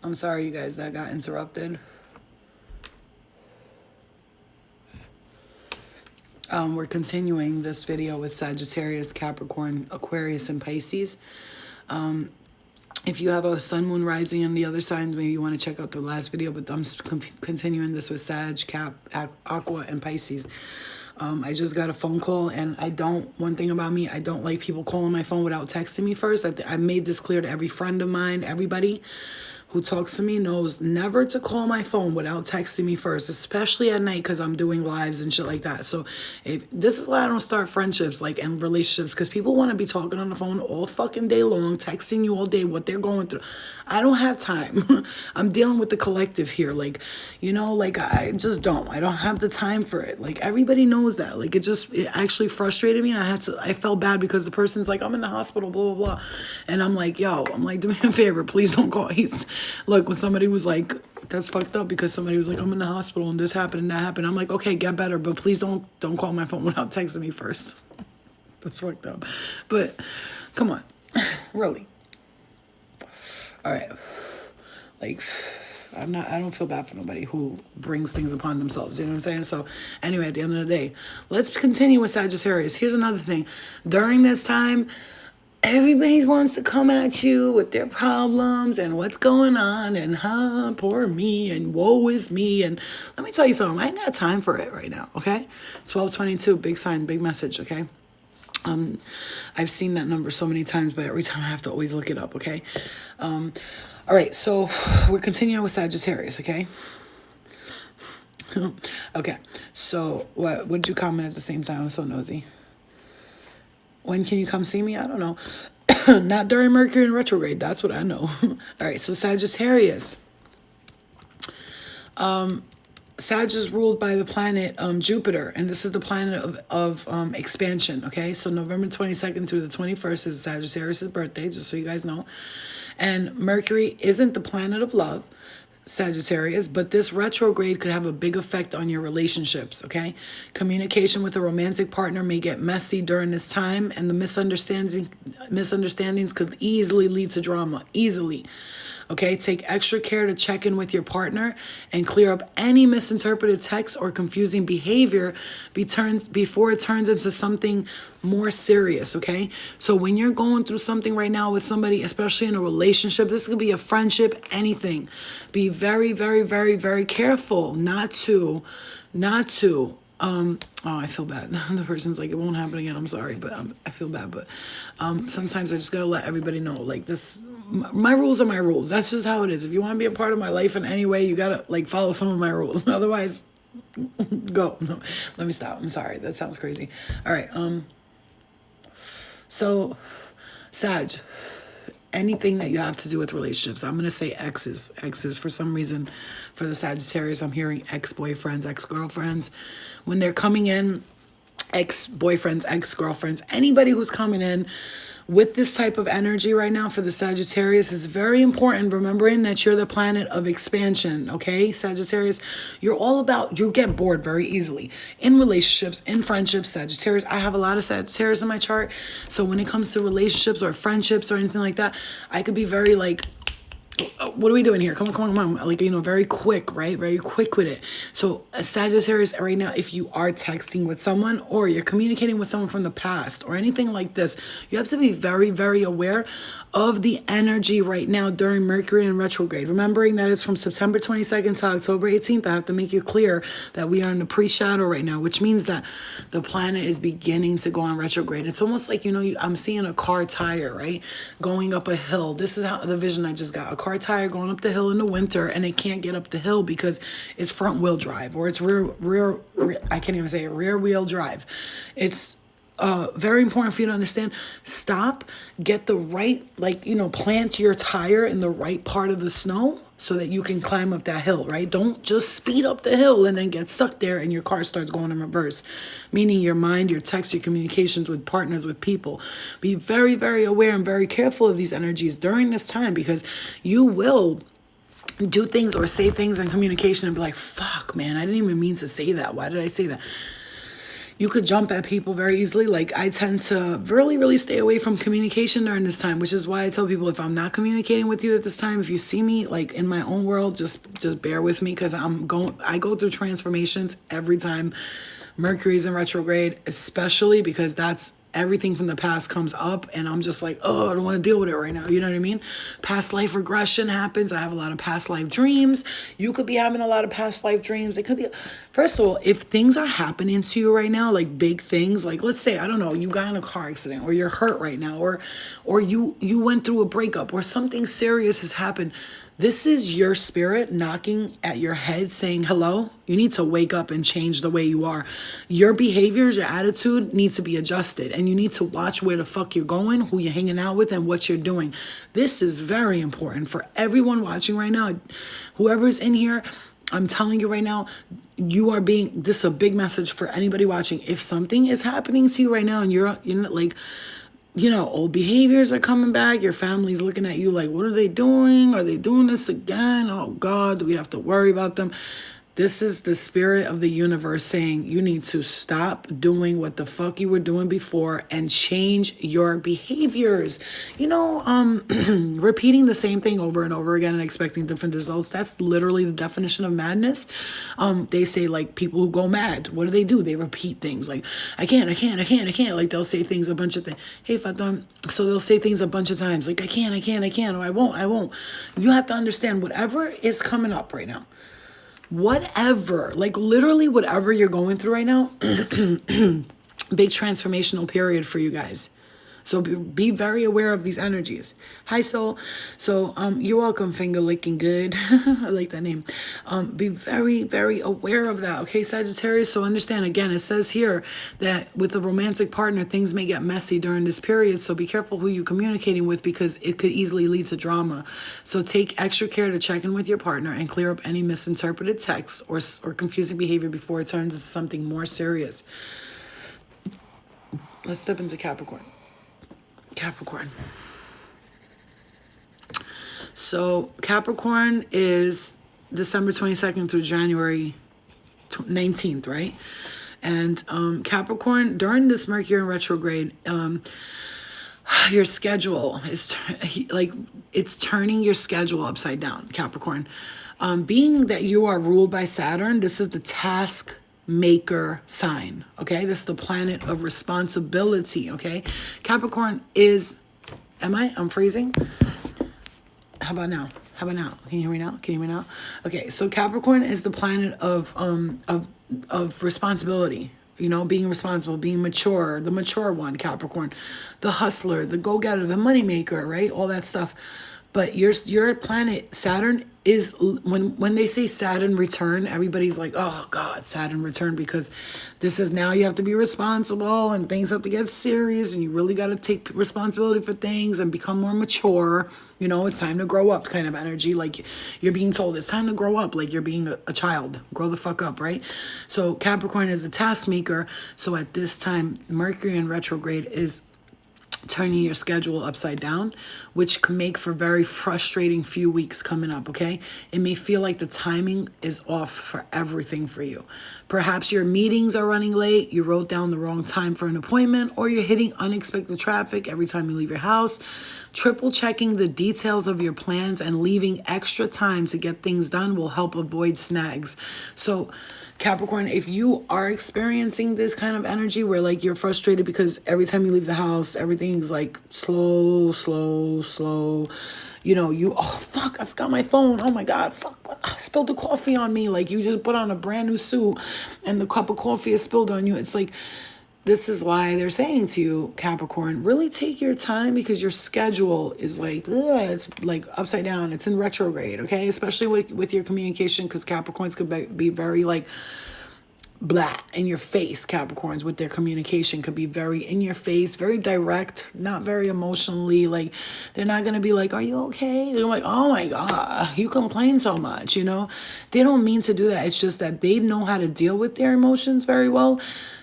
I'm sorry, you guys, that got interrupted. We're continuing this video with Sagittarius, Capricorn, Aquarius, and Pisces. If you have a sun, moon, rising on the other signs, maybe you want to check out the last video, but I'm continuing this with Sag, Cap, Aqua, and Pisces. I just got a phone call, and one thing about me, I don't like people calling my phone without texting me first. I made this clear to every friend of mine, everybody who talks to me knows never to call my phone without texting me first, especially at night because I'm doing lives and shit like that. So this is why I don't start friendships like and relationships, because people want to be talking on the phone all fucking day long, texting you all day what they're going through. I don't have time. I'm dealing with the collective here. Like, you know, like I just don't. I don't have the time for it. Like everybody knows that. Like it actually frustrated me, and I felt bad because the person's like, I'm in the hospital, blah, blah, blah. And I'm like, do me a favor, please don't call. Look, when somebody was like, that's fucked up, because somebody was like, I'm in the hospital and this happened and that happened. I'm like, okay, get better, but please don't call my phone without texting me first. That's fucked up. But come on, really. All right. Like, I don't feel bad for nobody who brings things upon themselves. You know what I'm saying? So anyway, at the end of the day, let's continue with Sagittarius. Here's another thing. During this time, everybody wants to come at you with their problems and what's going on and poor me and woe is me. And let me tell you something, I ain't got time for it right now, okay? 1222, big sign, big message, okay? I've seen that number so many times, but every time I have to always look it up, okay? All right, so we're continuing with Sagittarius, okay? Okay, so what did you comment at the same time? I'm so nosy. When can you come see me? I don't know. Not during Mercury in retrograde. That's what I know. All right, so Sagittarius. Sag is ruled by the planet Jupiter, and this is the planet of expansion, okay? So November 22nd through the 21st is Sagittarius' birthday, just so you guys know. And Mercury isn't the planet of love, Sagittarius, but this retrograde could have a big effect on your relationships, okay? Communication with a romantic partner may get messy during this time, and the misunderstandings could easily lead to drama, easily. Okay, take extra care to check in with your partner and clear up any misinterpreted text or confusing behavior before it turns into something more serious, okay? So when you're going through something right now with somebody, especially in a relationship, this could be a friendship, anything. Be very, very, very, very careful not to, oh, I feel bad. The person's like, it won't happen again. I'm sorry, but I feel bad. But sometimes I just gotta let everybody know, like this, my rules are my rules. That's just how it is. If you want to be a part of my life in any way, you gotta like follow some of my rules. Otherwise, go. No, let me stop. I'm sorry. That sounds crazy. All right. So, Sag, anything that you have to do with relationships, I'm going to say exes. Exes, for some reason, for the Sagittarius, I'm hearing ex-boyfriends, ex-girlfriends. When they're coming in, ex-boyfriends, ex-girlfriends, anybody who's coming in with this type of energy right now for the Sagittarius is very important, remembering that you're the planet of expansion, okay? Sagittarius, you get bored very easily in relationships, in friendships. Sagittarius, I have a lot of Sagittarius in my chart, so when it comes to relationships or friendships or anything like that, I could be very like, what are we doing here? Come on. Like, very quick, right? Very quick with it. So Sagittarius right now, if you are texting with someone or you're communicating with someone from the past or anything like this, you have to be very, very aware of the energy right now during Mercury in retrograde. Remembering that it's from September 22nd to October 18th, I have to make it clear that we are in the pre-shadow right now, which means that the planet is beginning to go on retrograde. It's almost like, I'm seeing a car tire, right? Going up a hill. This is how the vision I just got. A car tire going up the hill in the winter, and it can't get up the hill because it's front wheel drive, or it's rear I can't even say it, rear wheel drive. It's very important for you to understand. Stop, get the right, plant your tire in the right part of the snow so that you can climb up that hill, right? Don't just speed up the hill and then get stuck there and your car starts going in reverse. Meaning your mind, your text, your communications with partners, with people. Be very, very aware and very careful of these energies during this time, because you will do things or say things in communication and be like, fuck, man, I didn't even mean to say that. Why did I say that? You could jump at people very easily. Like, I tend to really, really stay away from communication during this time, which is why I tell people, if I'm not communicating with you at this time, if you see me like in my own world, just bear with me, because I go through transformations every time Mercury's in retrograde, especially because that's everything from the past comes up, and I'm just like, oh, I don't want to deal with it right now. You know what I mean? Past life regression happens. I have a lot of past life dreams. You could be having a lot of past life dreams. It could be, first of all, if things are happening to you right now, like big things, like let's say, I don't know, you got in a car accident, or you're hurt right now, or you went through a breakup, or something serious has happened. This is your spirit knocking at your head saying, hello, you need to wake up and change the way you are. Your behaviors, your attitude needs to be adjusted, and you need to watch where the fuck you're going, who you're hanging out with, and what you're doing. This is very important for everyone watching right now. Whoever's in here, I'm telling you right now, this is a big message for anybody watching. If something is happening to you right now and you're like, old behaviors are coming back. Your family's looking at you like, what are they doing? Are they doing this again? Oh God, do we have to worry about them? This is the spirit of the universe saying you need to stop doing what the fuck you were doing before and change your behaviors. Repeating the same thing over and over again and expecting different results, that's literally the definition of madness. They say, like, people who go mad, what do? They repeat things like, I can't. Like, they'll say things, a bunch of things. Hey, Fatima. So they'll say things a bunch of times like, I can't, or I won't. You have to understand, whatever is coming up right now, whatever, like literally whatever you're going through right now, big transformational period for you guys. So be very aware of these energies. Hi, soul. So you're welcome, finger licking good. I like that name. Be very, very aware of that. Okay, Sagittarius. So understand, again, it says here that with a romantic partner, things may get messy during this period. So be careful who you're communicating with, because it could easily lead to drama. So take extra care to check in with your partner and clear up any misinterpreted texts or confusing behavior before it turns into something more serious. Let's step into Capricorn. So Capricorn is December 22nd through January 19th, right? And Capricorn, during this Mercury in retrograde, your schedule is it's turning your schedule upside down, Capricorn. Being that you are ruled by Saturn, this is the task maker sign. Okay, this is the planet of responsibility. Okay, Capricorn is, I'm freezing. How about now? Can you hear me now? Okay, so Capricorn is the planet of responsibility. Being responsible, being mature, the mature one, Capricorn, the hustler, the go-getter, the money maker, right? All that stuff. But your planet, Saturn, is, when they say Saturn return, everybody's like, oh God, Saturn return, because this is, now you have to be responsible and things have to get serious and you really got to take responsibility for things and become more mature. It's time to grow up kind of energy. Like, you're being told it's time to grow up, like you're being a child. Grow the fuck up, right? So Capricorn is the task maker. So at this time, Mercury in retrograde is turning your schedule upside down, which can make for very frustrating few weeks coming up, okay? It may feel like the timing is off for everything for you. Perhaps your meetings are running late, you wrote down the wrong time for an appointment, or you're hitting unexpected traffic every time you leave your house. Triple checking the details of your plans and leaving extra time to get things done will help avoid snags. So Capricorn, if you are experiencing this kind of energy where like you're frustrated because every time you leave the house, everything's like slow. Oh fuck, I forgot my phone. Oh my God, fuck, I spilled the coffee on me. Like, you just put on a brand new suit and the cup of coffee is spilled on you. It's like, this is why they're saying to you, Capricorn, really take your time, because your schedule is like, it's like upside down. It's in retrograde, okay? Especially with your communication, because Capricorns could be very like blah in your face. Capricorns with their communication could be very in your face, very direct, not very emotionally. Like, they're not going to be like, are you okay? They're like, oh my God, you complain so much, They don't mean to do that. It's just that they know how to deal with their emotions very well.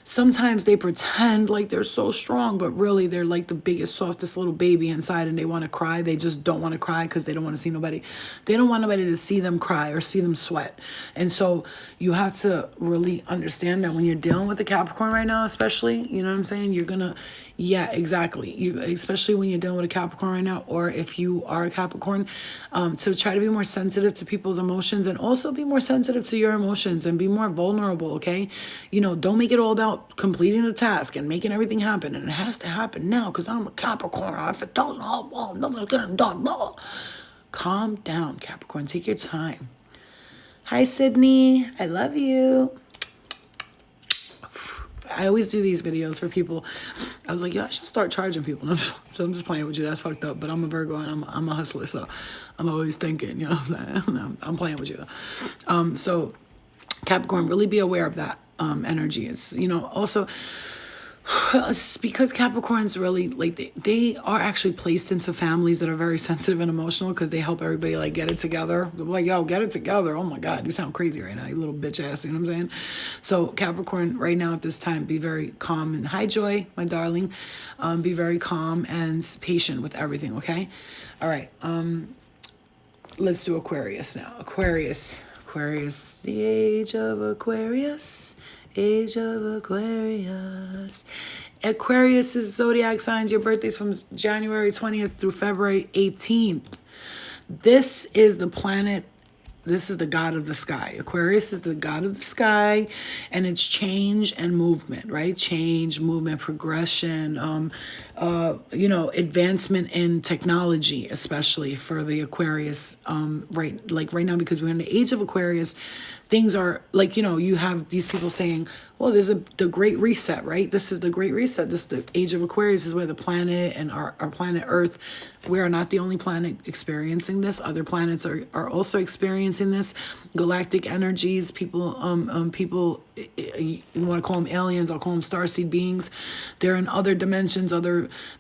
sometimes they pretend like they're so strong, but really they're like the biggest, softest little baby inside, and they want to cry. They just don't want to cry because they don't want to see nobody. They don't want nobody to see them cry or see them sweat. And so you have to really understand that when you're dealing with the Capricorn right now, especially, you know what I'm saying? You're going to, yeah, exactly. You, especially when you're dealing with a Capricorn right now, or if you are a Capricorn, so try to be more sensitive to people's emotions, and also be more sensitive to your emotions and be more vulnerable, okay? You know, don't make it all about completing the task and making everything happen, and it has to happen now because I'm a Capricorn. If it doesn't, nothing's getting done, blah. Calm down, Capricorn. Take your time. Hi, Sydney. I love you. I always do these videos for people. I was like, yo, I should start charging people. So I'm just playing with you. That's fucked up. But I'm a Virgo and I'm a hustler. So I'm always thinking, you know what I'm saying? I'm playing with you. So Capricorn, really be aware of that energy. It's, you know, also it's because Capricorns really, like, they are actually placed into families that are very sensitive and emotional because they help everybody, like, get it together. They're like, yo, get it together. Oh, my God, you sound crazy right now, you little bitch ass, you know what I'm saying? So Capricorn, right now at this time, be very calm. And hi, Joy, my darling. Be very calm and patient with everything, okay? All right, let's do Aquarius now. Aquarius, the age of Aquarius. Age of Aquarius. Aquarius' zodiac signs. Your birthday's from January 20th through February 18th. This is the planet. This is the god of the sky. Aquarius is the god of the sky, and it's change and movement, right? Change, movement, progression, you know, advancement in technology, especially for the Aquarius, right now, because we're in the age of Aquarius. Things are like, you know, you have these people saying, well, there's the Great Reset, right? This is the Great Reset. This is the age of Aquarius, is where the planet and our planet Earth, we are not the only planet experiencing this. Other planets are also experiencing this. Galactic energies, people, you want to call them aliens, I'll call them starseed beings. They're in other dimensions,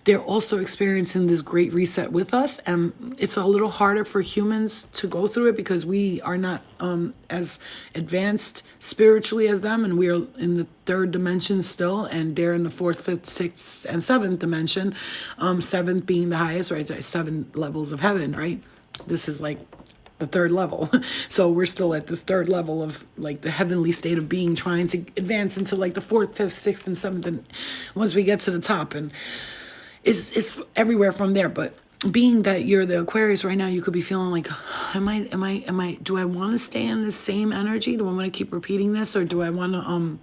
they're also experiencing this Great Reset with us. And it's a little harder for humans to go through it because we are not as advanced spiritually as them, and we are in the third dimension still, and they're in the fourth, fifth, sixth, and seventh dimension. Seventh being the highest, right? 7 levels of heaven, right? This is like the third level. So we're still at this third level of like the heavenly state of being, trying to advance into like the fourth, fifth, sixth, and seventh. And once we get to the top, and it's everywhere from there. But being that you're the Aquarius right now, you could be feeling like, do I want to stay in this same energy? Do I want to keep repeating this? Or do I want to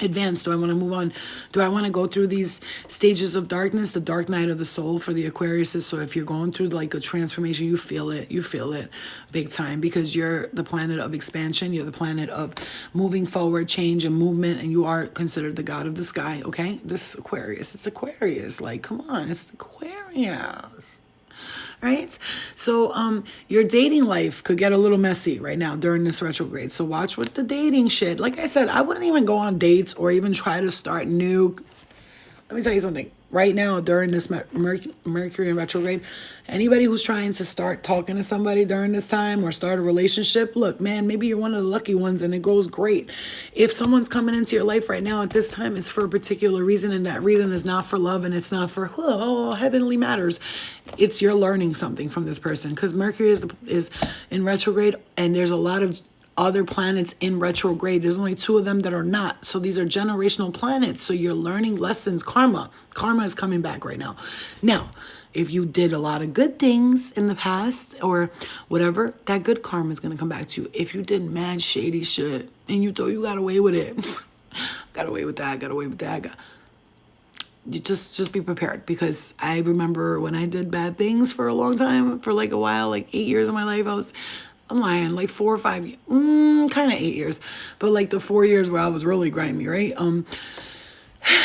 advance? Do I want to move on? Do I want to go through these stages of darkness, the dark night of the soul for the Aquariuses? So if you're going through like a transformation, you feel it big time, because you're the planet of expansion. You're the planet of moving forward, change and movement, and you are considered the god of the sky, okay? This Aquarius, it's Aquarius. Like, come on, it's Aquarius. Right? So your dating life could get a little messy right now during this retrograde. So watch with the dating shit. Like I said, I wouldn't even go on dates or even try to start new. Let me tell you something. Right now, during this Mercury in retrograde, anybody who's trying to start talking to somebody during this time or start a relationship, look, man, maybe you're one of the lucky ones and it goes great. If someone's coming into your life right now at this time, it's for a particular reason, and that reason is not for love, and it's not for heavenly matters. It's you're learning something from this person, because Mercury is in retrograde, and there's a lot of other planets in retrograde. There's only 2 of them that are not. So these are generational planets. So you're learning lessons. Karma is coming back right now. Now, if you did a lot of good things in the past or whatever, that good karma is going to come back to you. If you did mad shady shit and you thought you got away with it, got away with that, you just be prepared, because I remember when I did bad things for a long time, for like a while, like 8 years of my life, I'm lying, like 4 or 5, kind of 8 years, but like the 4 years where I was really grimy, right?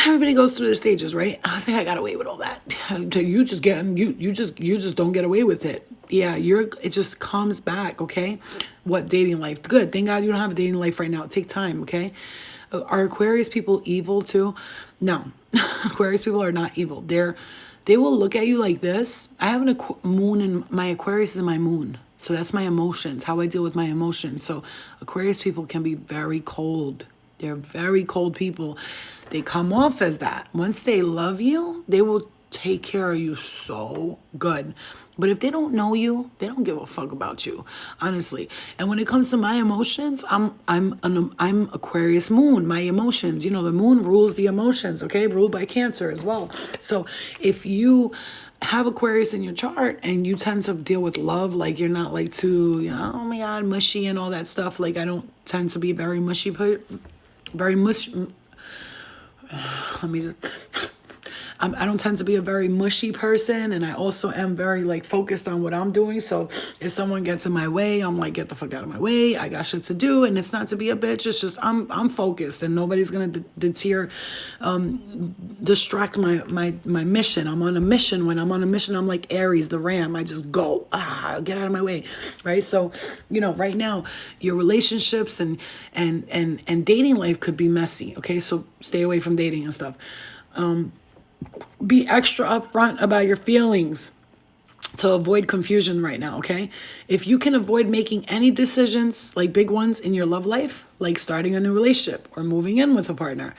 Everybody goes through their stages, right? I was like, I got away with all that. You just don't get away with it. Yeah, it just comes back, okay? What dating life? Good. Thank God you don't have a dating life right now. Take time, okay? Are Aquarius people evil too? No, Aquarius people are not evil. They will look at you like this. I have a moon, and my Aquarius is my moon. So that's my emotions, how I deal with my emotions. So Aquarius people can be very cold, They're very cold people. They come off as that. Once they love you, they will take care of you so good. But if they don't know you, they don't give a fuck about you, honestly. And when it comes to my emotions, I'm Aquarius moon. My emotions, you know, the moon rules the emotions, okay? Ruled by Cancer as well. So if you have Aquarius in your chart and you tend to deal with love, like you're not like too, you know, oh my God, mushy and all that stuff. Like I don't tend to be very mushy, very mush. Let me just. I don't tend to be a very mushy person, and I also am very like focused on what I'm doing. So if someone gets in my way, I'm like, get the fuck out of my way. I got shit to do, and it's not to be a bitch. It's just I'm focused, and nobody's gonna distract my mission. I'm on a mission. When I'm on a mission, I'm like Aries, the ram. I just go, get out of my way, right? So, you know, right now, your relationships and dating life could be messy. Okay, so stay away from dating and stuff. Be extra upfront about your feelings to avoid confusion right now, okay? If you can avoid making any decisions, like big ones in your love life, like starting a new relationship or moving in with a partner,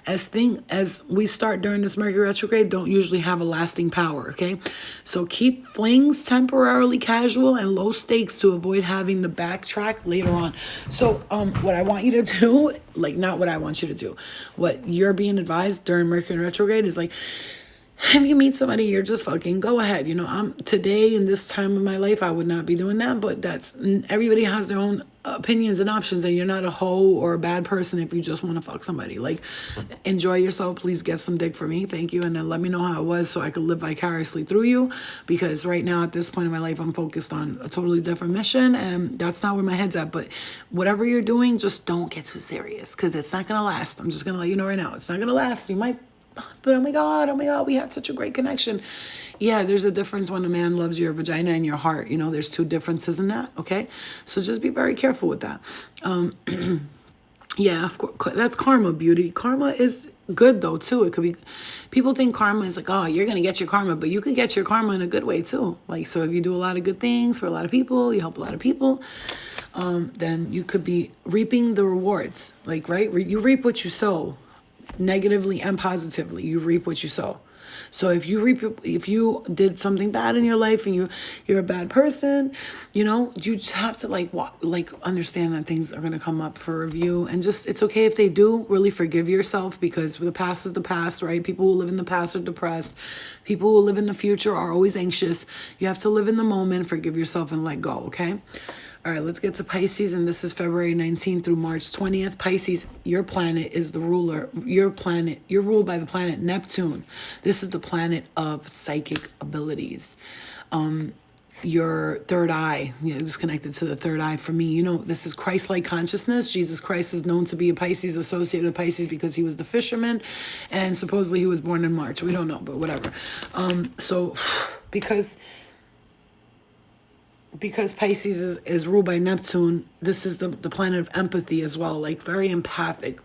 as we start during this Mercury retrograde, don't usually have a lasting power, okay? So keep flings temporarily casual and low stakes to avoid having the backtrack later on. So what I want you to do, like not what I want you to do, what you're being advised during Mercury retrograde is like, if you meet somebody, you're just fucking go ahead. You know, I'm today in this time of my life, I would not be doing that, but that's everybody has their own opinions and options, and you're not a hoe or a bad person if you just want to fuck somebody. Like, enjoy yourself. Please get some dick for me. Thank you. And then let me know how it was so I could live vicariously through you, because right now at this point in my life, I'm focused on a totally different mission, and that's not where my head's at. But whatever you're doing, just don't get too serious, because it's not going to last. I'm just going to let you know right now. It's not going to last. You might. But oh my God, we had such a great connection. Yeah, there's a difference when a man loves your vagina and your heart. You know, there's two differences in that, okay? So just be very careful with that. Yeah, of course, that's karma, beauty. Karma is good, though, too. It could be, people think karma is like, oh, you're going to get your karma, but you could get your karma in a good way, too. Like, so if you do a lot of good things for a lot of people, you help a lot of people, then you could be reaping the rewards. Like, right? You reap what you sow. Negatively and positively, you reap what you sow. So if you did something bad in your life and you're a bad person, you know, you just have to like understand that things are going to come up for review, and just, it's okay if they do. Really forgive yourself, because the past is the past, right? People who live in the past are depressed. People who live in the future are always anxious. You have to live in the moment, forgive yourself, and let go, okay? All right, let's get to Pisces, and this is February 19th through March 20th. Pisces, your planet is the ruler. You're ruled by the planet Neptune. This is the planet of psychic abilities. Your third eye, this is connected to the third eye for me. You know, this is Christ-like consciousness. Jesus Christ is known to be a Pisces, associated with Pisces, because he was the fisherman, and supposedly he was born in March. We don't know, but whatever. So because Pisces is ruled by Neptune, this is the planet of empathy as well. Like very empathic,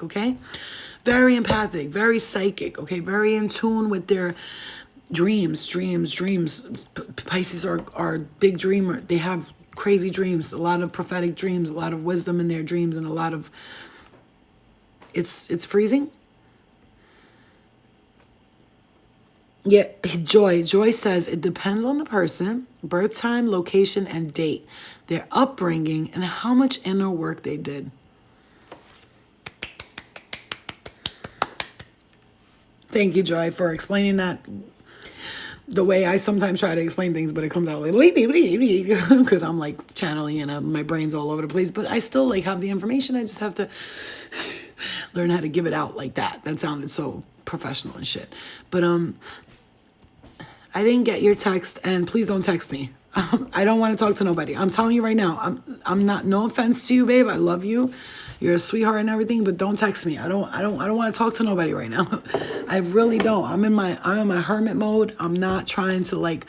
okay? Very empathic, very psychic, okay? Very in tune with their dreams. Pisces are big dreamer. They have crazy dreams, a lot of prophetic dreams, a lot of wisdom in their dreams, and a lot of, it's freezing. Yeah, Joy says it depends on the person, birth time, location, and date, their upbringing, and how much inner work they did. Thank you, Joy, for explaining that the way I sometimes try to explain things, but it comes out like because I'm like channeling and my brain's all over the place. But I still like have the information. I just have to learn how to give it out like that. That sounded so professional and shit. But I didn't get your text, and please don't text me. I don't want to talk to nobody. I'm telling you right now. I'm not. No offense to you, babe. I love you. You're a sweetheart and everything, but don't text me. I don't want to talk to nobody right now. I really don't. I'm in my hermit mode. I'm not trying to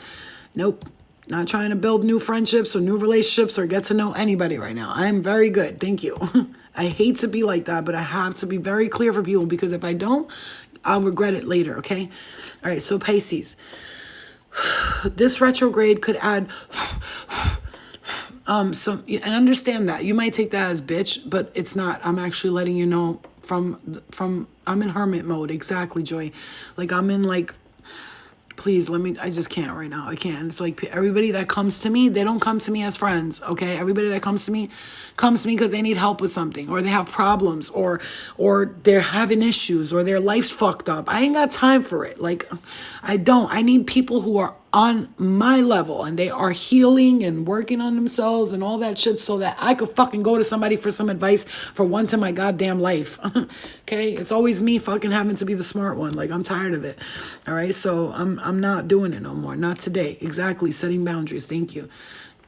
nope. Not trying to build new friendships or new relationships or get to know anybody right now. I am very good. Thank you. I hate to be like that, but I have to be very clear for people, because if I don't, I'll regret it later, okay? All right, so Pisces. This retrograde could add And understand that. You might take that as bitch, but it's not. I'm actually letting you know I'm in hermit mode. Exactly, Joy. Like, I'm in, like, please, I just can't right now. I can't. It's like everybody that comes to me, they don't come to me as friends, okay? Everybody that comes to me because they need help with something, or they have problems, or they're having issues, or their life's fucked up. I ain't got time for it. Like, I don't. I need people who are on my level and they are healing and working on themselves and all that shit, so that I could fucking go to somebody for some advice for once in my goddamn life. Okay? It's always me fucking having to be the smart one. Like, I'm tired of it. All right? So I'm not doing it no more. Not today. Exactly. Setting boundaries. Thank you.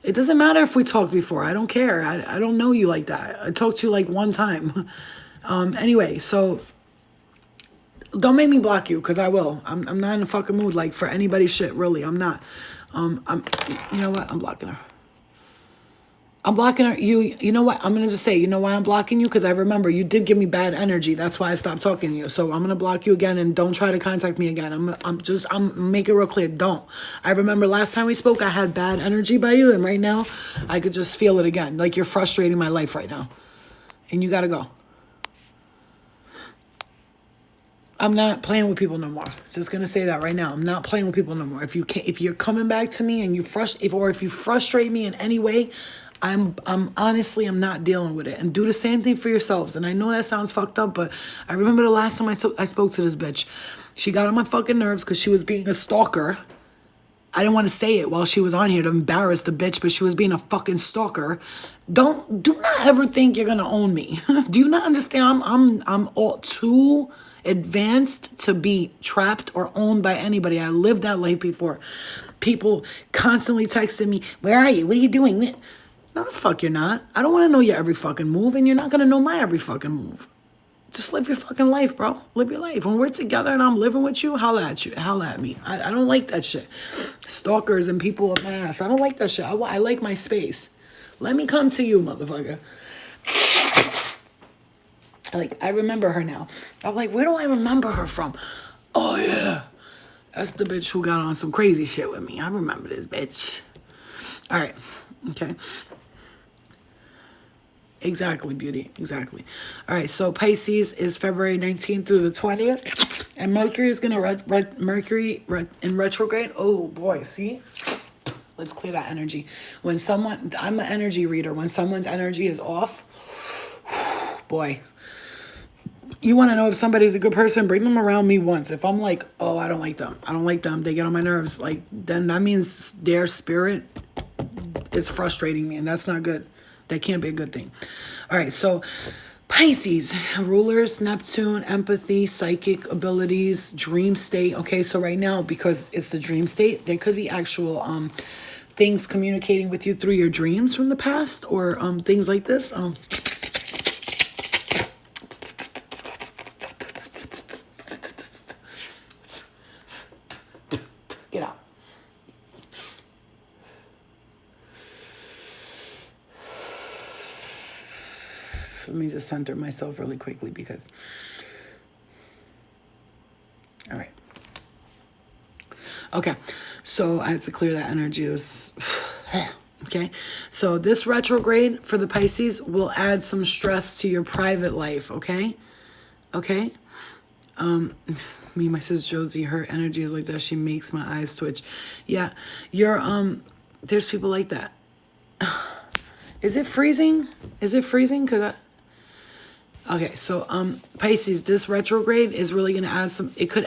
It doesn't matter if we talked before. I don't care. I don't know you like that. I talked to you like one time. Anyway, so don't make me block you, because I will. I'm not in a fucking mood, like, for anybody's shit, really. I'm not. You know what? I'm blocking her. I'm blocking her. You know what? I'm going to just say, you know why I'm blocking you? Because I remember you did give me bad energy. That's why I stopped talking to you. So I'm going to block you again, and don't try to contact me again. I'm make it real clear. Don't. I remember last time we spoke, I had bad energy by you. And right now I could just feel it again. Like, you're frustrating my life right now, and you got to go. I'm not playing with people no more. Just gonna say that right now. I'm not playing with people no more. If you're coming back to me and if you frustrate me in any way, I'm honestly, I'm not dealing with it. And do the same thing for yourselves. And I know that sounds fucked up, but I remember the last time I spoke to this bitch. She got on my fucking nerves because she was being a stalker. I didn't want to say it while she was on here to embarrass the bitch, but she was being a fucking stalker. Do not ever think you're gonna own me. Do you not understand? I'm all too advanced to be trapped or owned by anybody. I lived that life before. People constantly texting me, "Where are you? What are you doing?" No, the fuck you're not. I don't want to know your every fucking move, and you're not gonna know my every fucking move. Just live your fucking life, bro. Live your life. When we're together and I'm living with you, holla at you. Holla at me. I don't like that shit. Stalkers and people up my ass. I don't like that shit. I like my space. Let me come to you, motherfucker. Like, I remember her now. I'm like, where do I remember her from? Oh, yeah. That's the bitch who got on some crazy shit with me. I remember this bitch. All right. Okay. Exactly, beauty. Exactly. All right. So Pisces is February 19th through the 20th. And Mercury is going to Mercury in retrograde. Oh, boy. See? Let's clear that energy. I'm an energy reader. When someone's energy is off, boy. You want to know if somebody's a good person, bring them around me once. If I'm like, oh, I don't like them, they get on my nerves, like, then that means their spirit is frustrating me, and that's not good. That can't be a good thing. All right, so Pisces, rulers, Neptune, empathy, psychic abilities, dream state. Okay, so right now, because it's the dream state, there could be actual things communicating with you through your dreams from the past, or things like this. Get out. Let me just center myself really quickly because... All right. Okay. So I had to clear that energy. It was... Okay. So this retrograde for the Pisces will add some stress to your private life. Okay. Okay. My sis Josie, her energy is like that. She makes my eyes twitch. Yeah, there's people like that. Is it freezing? Is it freezing? Okay, so Pisces, this retrograde is really gonna add some. It could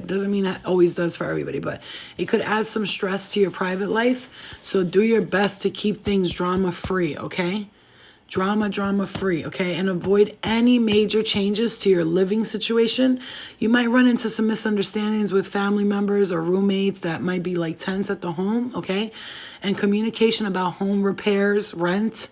doesn't mean it always does for everybody, but it could add some stress to your private life. So do your best to keep things drama free. Okay. Drama free, okay? And avoid any major changes to your living situation. You might run into some misunderstandings with family members or roommates that might be like tense at the home, okay? And communication about home repairs, rent,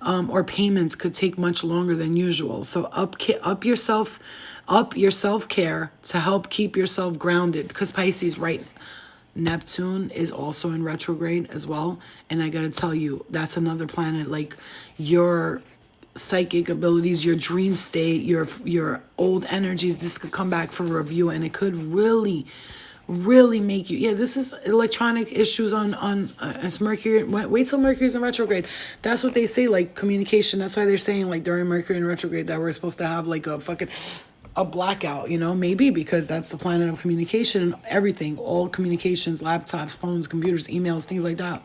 or payments could take much longer than usual. So up your self-care to help keep yourself grounded, because Pisces, right? Neptune is also in retrograde as well. And I gotta tell you, that's another planet. Like, your psychic abilities, your dream state, your old energies, this could come back for review, and it could really, really make you, yeah, this is electronic issues on it's Mercury. Wait till Mercury's in retrograde. That's what they say, like communication. That's why they're saying like during Mercury in retrograde that we're supposed to have like a blackout, you know, maybe because that's the planet of communication and everything, all communications, laptops, phones, computers, emails, things like that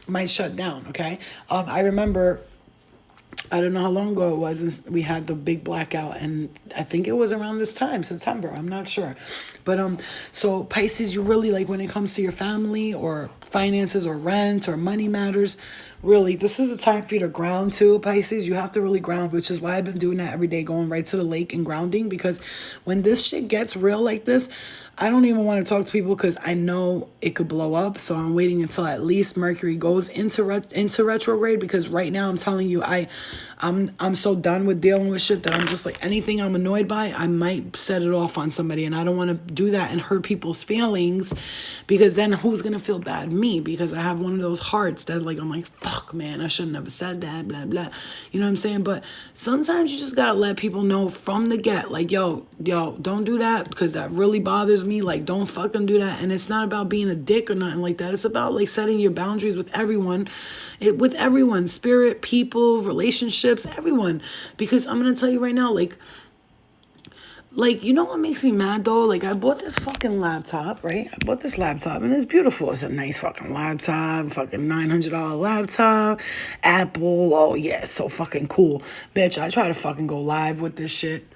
might shut down. Okay. I remember, I don't know how long ago it was, we had the big blackout, and I think it was around this time, September, I'm not sure. But so Pisces, you really, like, when it comes to your family or finances or rent or money matters, really, this is a time for you to ground too, Pisces. You have to really ground, which is why I've been doing that every day, going right to the lake and grounding, because when this shit gets real like this, I don't even want to talk to people because I know it could blow up. So I'm waiting until at least Mercury goes into retrograde, because right now I'm telling you, I'm so done with dealing with shit that I'm just like, anything I'm annoyed by, I might set it off on somebody, and I don't want to do that and hurt people's feelings, because then who's gonna feel bad? Me, because I have one of those hearts that, like, I'm like, fuck, man, I shouldn't have said that, blah blah, you know what I'm saying? But sometimes you just gotta let people know from the get, like, yo, don't do that, because that really bothers me. Like, don't fucking do that. And it's not about being a dick or nothing like that. It's about like setting your boundaries with everyone, spirit, people, relationships, everyone. Because I'm gonna tell you right now, like, you know what makes me mad though? Like, I bought this fucking laptop, right? I bought this laptop and it's beautiful. It's a nice fucking laptop, fucking $900 laptop, Apple. Oh yeah, so fucking cool. Bitch, I try to fucking go live with this shit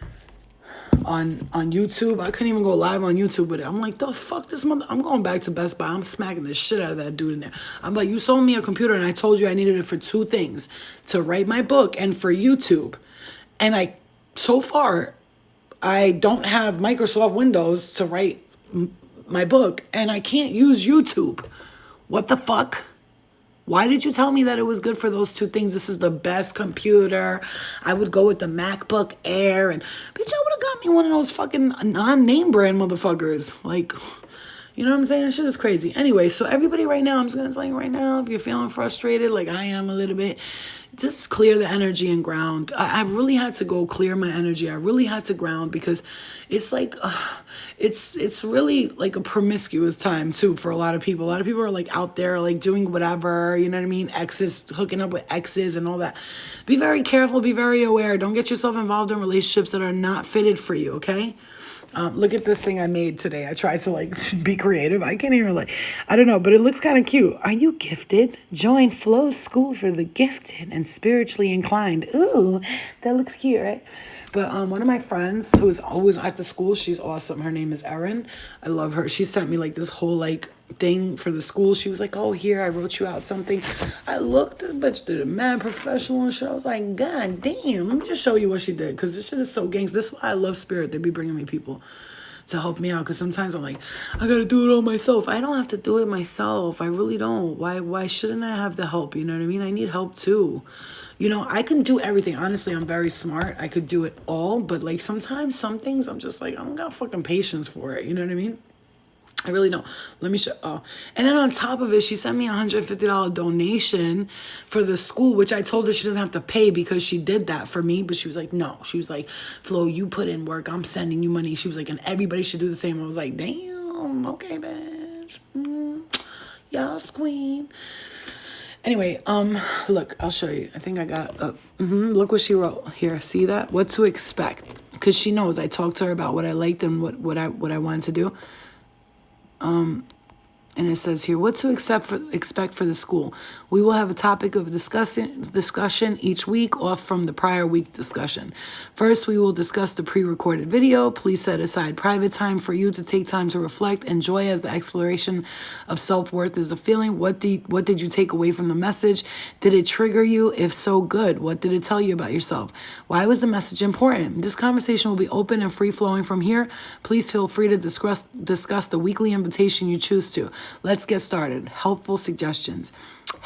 on YouTube. I couldn't even go live on YouTube with it. I'm like, the fuck this mother. I'm going back to Best Buy. I'm smacking the shit out of that dude in there. I'm like, you sold me a computer and I told you I needed it for two things: to write my book and for YouTube. And so far, I don't have Microsoft Windows to write my book, and I can't use YouTube. What the fuck? Why did you tell me that it was good for those two things? This is the best computer. I would go with the MacBook Air, and bitch, I would have got me one of those fucking non-name brand motherfuckers. Like, you know what I'm saying? Shit is crazy. Anyway, so everybody right now, I'm just gonna tell you right now, if you're feeling frustrated, like I am a little bit, just clear the energy and ground. I really had to go clear my energy. I really had to ground, because it's like, it's really like a promiscuous time too for a lot of people. A lot of people are like out there like doing whatever, you know what I mean? Exes, hooking up with exes and all that. Be very careful, be very aware. Don't get yourself involved in relationships that are not fitted for you, okay? Look at this thing I made today. I tried to like be creative. I can't even like, I don't know, but it looks kind of cute. Are you gifted? Join Flo's School for the Gifted and Spiritually Inclined. Ooh, that looks cute, right? But one of my friends who is always at the school, she's awesome. Her name is Erin. I love her. She sent me like this whole like thing for the school. She was like, oh, here, I wrote you out something. I looked, this bitch did a mad professional and shit. I was like, God damn, let me just show you what she did, because this shit is so gangsta. This is why I love Spirit. They be bringing me people to help me out, because sometimes I'm like, I gotta do it all myself. I don't have to do it myself. I really don't. Why shouldn't I have the help? You know what I mean? I need help too. You know, I can do everything. Honestly, I'm very smart. I could do it all, but like sometimes some things I'm just like, I don't got fucking patience for it. You know what I mean? I really don't. Let me show. Oh, and then on top of it, she sent me a $150 donation for the school, which I told her she doesn't have to pay because she did that for me. But she was like, no. She was like, Flo, you put in work. I'm sending you money. She was like, and everybody should do the same. I was like, damn. Okay, bitch. Y'all's queen. Anyway, look, I'll show you. I think I got, look what she wrote here. See that? What to expect. Because she knows I talked to her about what I liked and what I wanted to do. And it says here, what to expect for the school. We will have a topic of discussion each week off from the prior week discussion. First, we will discuss the pre-recorded video. Please set aside private time for you to take time to reflect. Enjoy as the exploration of self-worth is the feeling. What did you take away from the message? Did it trigger you? If so, good. What did it tell you about yourself? Why was the message important? This conversation will be open and free-flowing from here. Please feel free to discuss the weekly invitation you choose to. Let's get started. Helpful suggestions.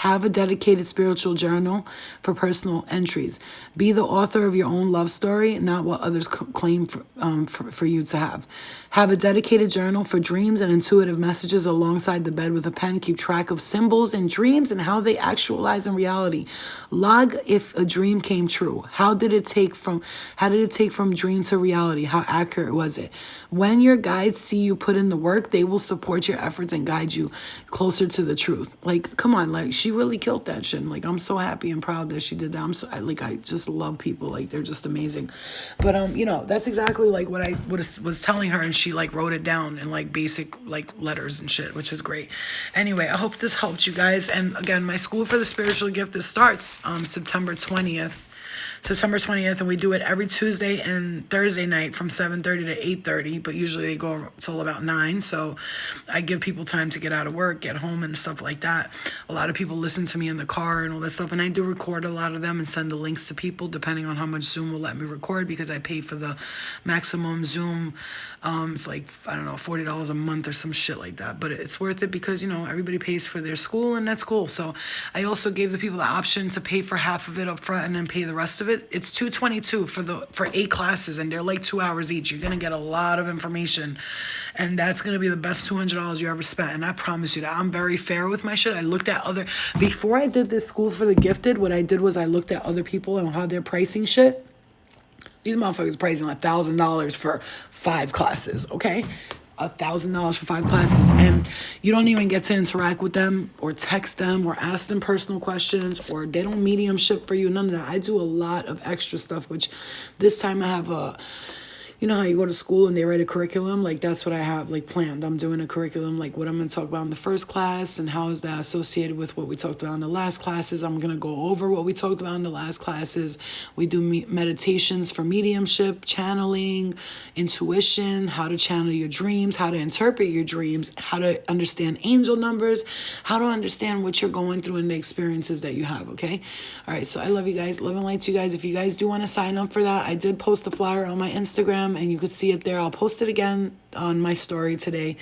Have a dedicated spiritual journal for personal entries. Be the author of your own love story, not what others claim for you to have. Have a dedicated journal for dreams and intuitive messages alongside the bed with a pen. Keep track of symbols and dreams and how they actualize in reality. Log if a dream came true. How did it take from dream to reality? How accurate was it? When your guides see you put in the work, they will support your efforts and guide you closer to the truth. Like, come on, like, she really killed that shit. Like, I'm so happy and proud that she did that. I just love people. Like, they're just amazing. But you know, that's exactly like what I was telling her, and she like wrote it down in like basic like letters and shit, which is great. Anyway, I hope this helped you guys. And again, my school for the spiritual gift, this starts September 20th. And we do it every Tuesday and Thursday night from 7:30 to 8:30, but usually they go till about 9, so I give people time to get out of work, get home, and stuff like that. A lot of people listen to me in the car and all that stuff, and I do record a lot of them and send the links to people depending on how much Zoom will let me record, because I pay for the maximum Zoom. It's like, I don't know, $40 a month or some shit like that, but it's worth it because, you know, everybody pays for their school, and that's cool. So I also gave the people the option to pay for half of it up front and then pay the rest of it. It's $222 for 8 classes, and they're like 2 hours each. You're gonna get a lot of information, and that's gonna be the best $200 you ever spent. And I promise you that I'm very fair with my shit. I looked at before I did this school for the gifted, what I did was I looked at other people and how they're pricing shit. These motherfuckers pricing like $1,000 for 5 classes, okay? $1,000 for 5 classes, and you don't even get to interact with them or text them or ask them personal questions, or they don't mediumship for you, none of that. I do a lot of extra stuff, which this time I have you know how you go to school and they write a curriculum? Like, that's what I have, like, planned. I'm doing a curriculum, like, what I'm going to talk about in the first class and how is that associated with what we talked about in the last classes. I'm going to go over what we talked about in the last classes. We do meditations for mediumship, channeling, intuition, how to channel your dreams, how to interpret your dreams, how to understand angel numbers, how to understand what you're going through and the experiences that you have, okay? All right, so I love you guys. Love and light to you guys. If you guys do want to sign up for that, I did post a flyer on my Instagram, and you could see it there. I'll post it again on my story today,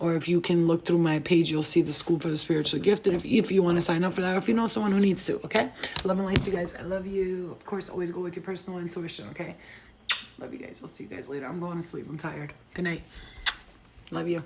or if you can look through my page, you'll see the school for the spiritual gifted if you want to sign up for that, or if you know someone who needs to, okay? Love and light to you guys. I love you. Of course, always go with your personal intuition, okay? Love you guys. I'll see you guys later. I'm going to sleep. I'm tired. Good night. Love you.